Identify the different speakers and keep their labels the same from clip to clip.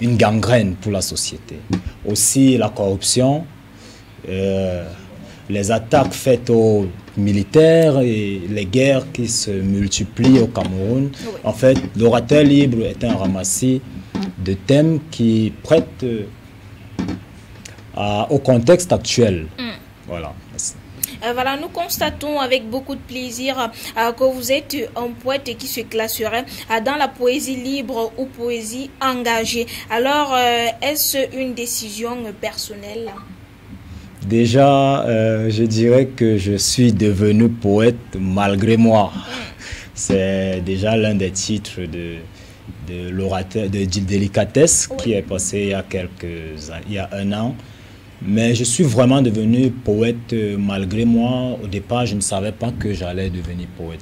Speaker 1: une gangrène pour la société. Aussi la corruption, les attaques faites aux militaires et les guerres qui se multiplient au Cameroun.
Speaker 2: Oui.
Speaker 1: En fait, l'orateur libre est un ramassis de thèmes qui prêtent au contexte actuel. Voilà.
Speaker 2: Voilà, nous constatons avec beaucoup de plaisir que vous êtes un poète qui se classerait dans la poésie libre ou poésie engagée. Alors, est-ce une décision personnelle?
Speaker 1: Déjà, je dirais que je suis devenu poète malgré moi. C'est déjà l'un des titres de l'orateur de Délicatesse qui est passé il y a un an. Mais je suis vraiment devenu poète malgré moi. Au départ, je ne savais pas que j'allais devenir poète.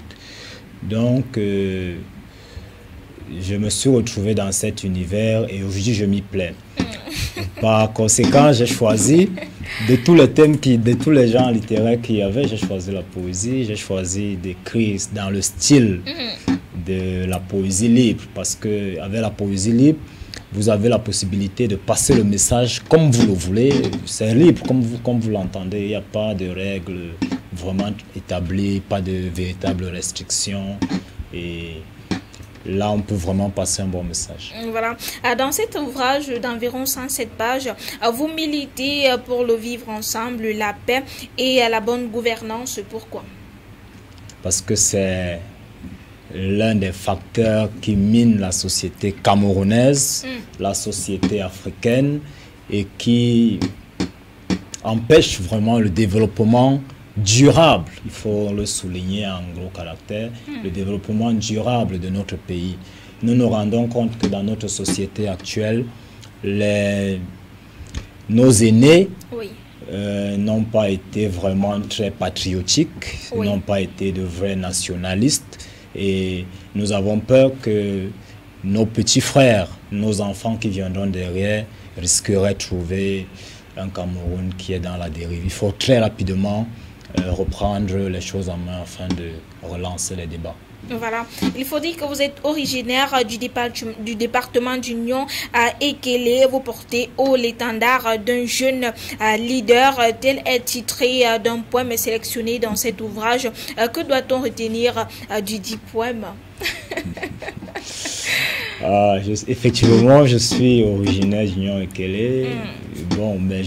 Speaker 1: Donc, je me suis retrouvé dans cet univers et aujourd'hui, je m'y plais. Par conséquent, j'ai choisi, de tous les thèmes, de tous les genres littéraires qu'il y avait, j'ai choisi la poésie, j'ai choisi d'écrire dans le style de la poésie libre. Parce qu'avec la poésie libre, vous avez la possibilité de passer le message comme vous le voulez. C'est libre, comme vous l'entendez. Il n'y a pas de règles vraiment établies, pas de véritables restrictions. Et là, on peut vraiment passer un bon message.
Speaker 2: Voilà. Dans cet ouvrage d'environ 107 pages, vous militez pour le vivre ensemble, la paix et la bonne gouvernance. Pourquoi?
Speaker 1: Parce que c'est l'un des facteurs qui mine la société camerounaise, la société africaine et qui empêche vraiment le développement durable, il faut le souligner en gros caractère, le développement durable de notre pays. Nous nous rendons compte que dans notre société actuelle, nos aînés n'ont pas été vraiment très patriotiques, n'ont pas été de vrais nationalistes. Et nous avons peur que nos petits frères, nos enfants qui viendront derrière, risqueraient de trouver un Cameroun qui est dans la dérive. Il faut très rapidement reprendre les choses en main afin de relancer les débats.
Speaker 2: Voilà. Il faut dire que vous êtes originaire du département d'Union à Ekele. Vous portez haut l'étendard d'un jeune leader. Tel est titré d'un poème sélectionné dans cet ouvrage. Que doit-on retenir du dit poème?
Speaker 1: Effectivement, je suis originaire d'Union Ekele. Bon, mais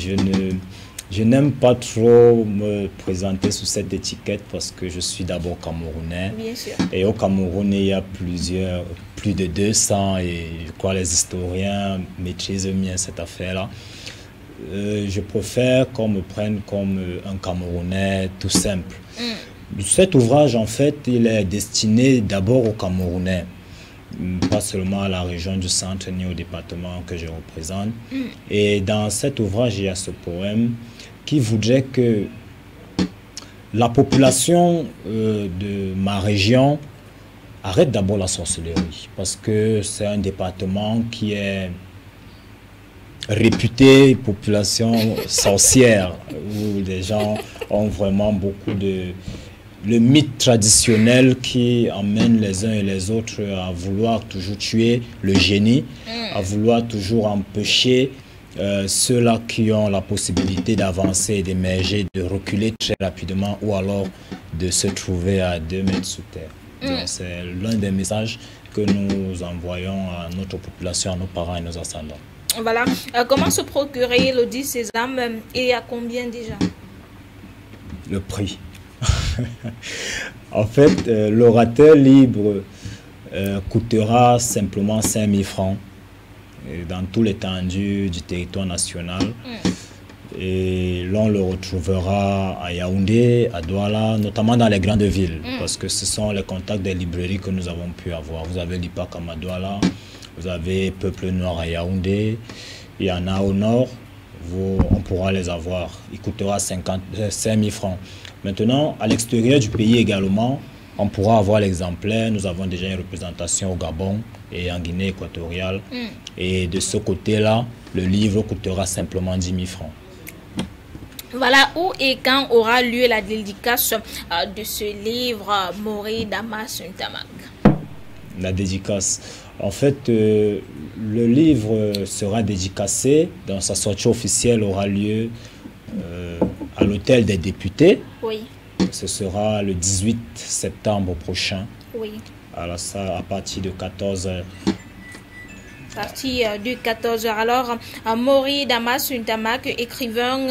Speaker 1: je n'aime pas trop me présenter sous cette étiquette parce que je suis d'abord camerounais.
Speaker 2: Bien sûr.
Speaker 1: Et au Cameroun, il y a plus de 200 et je crois les historiens maîtrisent bien cette affaire-là. Je préfère qu'on me prenne comme un Camerounais tout simple. Cet ouvrage, en fait, il est destiné d'abord aux Camerounais, pas seulement à la région du centre ni au département que je représente. Et dans cet ouvrage, il y a ce poème qui voudrait que la population de ma région arrête d'abord la sorcellerie, parce que c'est un département qui est réputé population sorcière, où les gens ont vraiment beaucoup de... Le mythe traditionnel qui emmène les uns et les autres à vouloir toujours tuer le génie, à vouloir toujours empêcher ceux-là qui ont la possibilité d'avancer, d'émerger, de reculer très rapidement ou alors de se trouver à 2 mètres sous terre. C'est l'un des messages que nous envoyons à notre population, à nos parents et nos ascendants.
Speaker 2: Voilà. Comment se procurer le dit sésame et à combien déjà?
Speaker 1: Le prix. En fait, l'orateur libre coûtera simplement 5 000 francs dans tout l'étendue du territoire national. Et l'on le retrouvera à Yaoundé, à Douala, notamment dans les grandes villes, parce que ce sont les contacts des librairies que nous avons pu avoir. Vous avez l'IPACAM à Douala, vous avez Peuple Noir à Yaoundé, il y en a au nord, on pourra les avoir. Il coûtera 5 000 francs. Maintenant, à l'extérieur du pays également, on pourra avoir l'exemplaire. Nous avons déjà une représentation au Gabon et en Guinée équatoriale. Et de ce côté-là, le livre coûtera simplement 10 000 francs.
Speaker 2: Voilà, où et quand aura lieu la dédicace de ce livre, Moré Damas Ntamak?
Speaker 1: La dédicace. En fait, le livre sera dédicacé, donc sa sortie officielle aura lieu à l'Hôtel des députés.
Speaker 2: Oui.
Speaker 1: Ce sera le 18 septembre prochain.
Speaker 2: Oui.
Speaker 1: Alors ça, à partir de 14h.
Speaker 2: À partir de 14h. Alors, Maury Damas Ntamak, écrivain,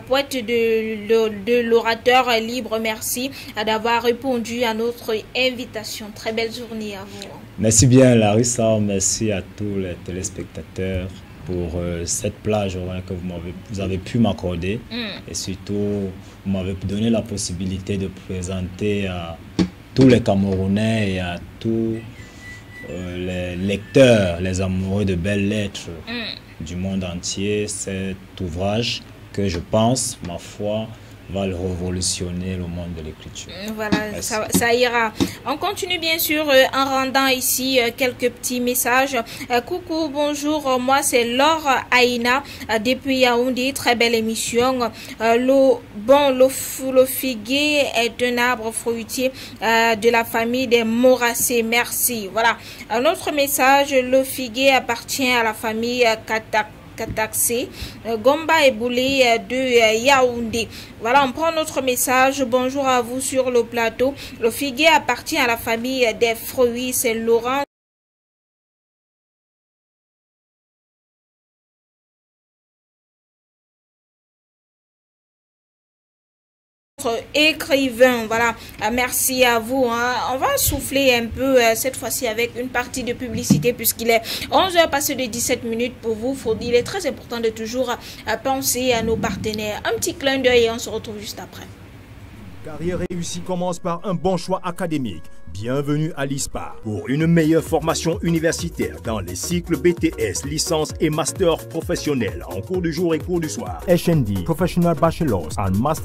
Speaker 2: poète de l'orateur libre, merci d'avoir répondu à notre invitation. Très belle journée à vous.
Speaker 1: Merci bien Larissa, merci à tous les téléspectateurs pour cette plage que vous avez pu m'accorder. Et surtout, vous m'avez donné la possibilité de présenter à tous les Camerounais et à tous les lecteurs, les amoureux de belles lettres du monde entier, cet ouvrage que je pense, ma foi, va révolutionner le monde de l'écriture.
Speaker 2: Voilà, ça ira. On continue bien sûr en rendant ici quelques petits messages. Coucou, bonjour, moi c'est Laure Aïna depuis Yaoundé, très belle émission. Le figuier est un arbre fruitier de la famille des Moracées, merci. Voilà, un autre message, le figuier appartient à la famille Kataxé, Gomba et Boulé de Yaoundé. Voilà, on prend notre message. Bonjour à vous sur le plateau. Le figuier appartient à la famille des fruits. C'est Laurent. Écrivain, voilà, merci à vous. On va souffler un peu cette fois-ci avec une partie de publicité puisqu'il est 11h passé de 17 minutes pour vous. Il est très important de toujours penser à nos partenaires. Un petit clin d'œil et on se retrouve juste après.
Speaker 3: Carrière réussie commence par un bon choix académique. Bienvenue à l'ISPA pour une meilleure formation universitaire dans les cycles BTS, licence et master professionnels en cours du jour et cours du soir. HND, Professional Bachelor's and Master